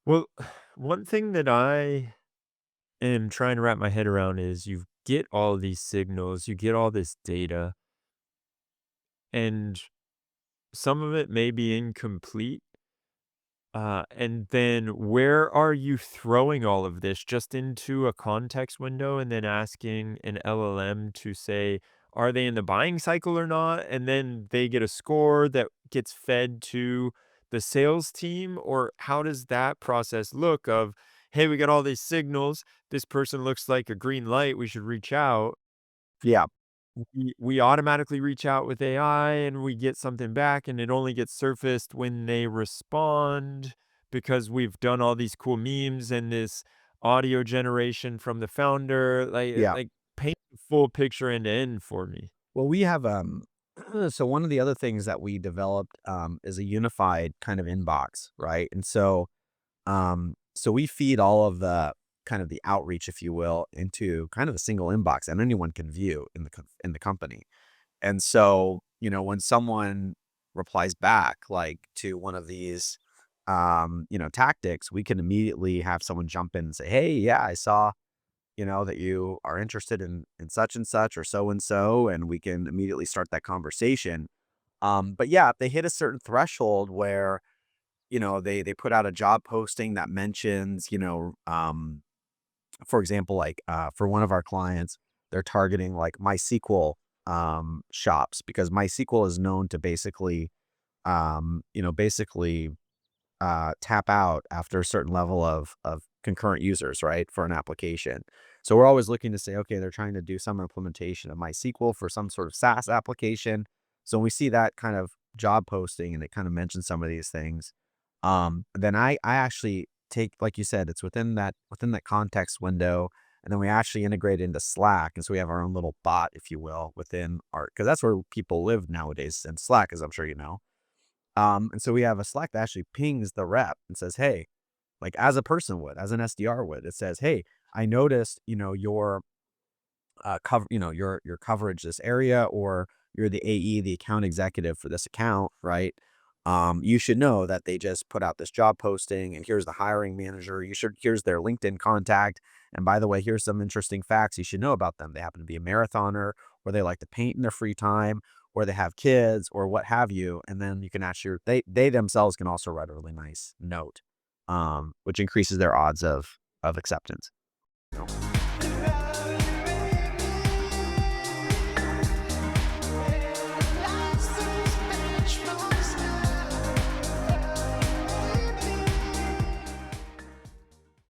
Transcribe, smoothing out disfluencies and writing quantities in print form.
Well, one thing that I am trying to wrap my head around is you get all these signals, you get all this data, and some of it may be incomplete. And then where are you throwing all of this? Just into a context window and then asking an LLM to say, are they in the buying cycle or not? And then they get a score that gets fed to the sales team? Or how does that process look of, hey, we got all these signals. This person looks like a green light. We should reach out. Yeah. We automatically reach out with AI and we get something back, and it only gets surfaced when they respond because we've done all these cool memes and this audio generation from the founder. Yeah. Like paint the full picture end to end for me. Well, we have, so one of the other things that we developed, is a unified kind of inbox, right? And so we feed all of the kind of the outreach, if you will, into kind of a single inbox and anyone can view in in the company. And so, when someone replies back like to one of these tactics, we can immediately have someone jump in and say, "Hey, yeah, I saw, that you are interested in such and such or so and so," and we can immediately start that conversation. But yeah, if they hit a certain threshold where, they put out a job posting that mentions, for example, like, for one of our clients, they're targeting like MySQL shops because MySQL is known to basically tap out after a certain level of concurrent users, right, for an application. So we're always looking to say, okay, they're trying to do some implementation of MySQL for some sort of SaaS application. So when we see that kind of job posting and it kind of mentions some of these things, then I actually take, like you said, it's within that context window, and then we actually integrate into Slack, and so we have our own little bot, if you will, within our because that's where people live nowadays in Slack, as I'm sure you know. And so we have a Slack that actually pings the rep and says, "Hey," like as a person would, as an SDR would, it says, "Hey, I noticed, your your coverage this area, or you're the AE, the account executive for this account, right? You should know that they just put out this job posting, and here's the hiring manager. Here's their LinkedIn contact. And by the way, here's some interesting facts you should know about them. They happen to be a marathoner, or they like to paint in their free time, or they have kids, or what have you. And then you can actually they themselves can also write a really nice note, which increases their odds of acceptance.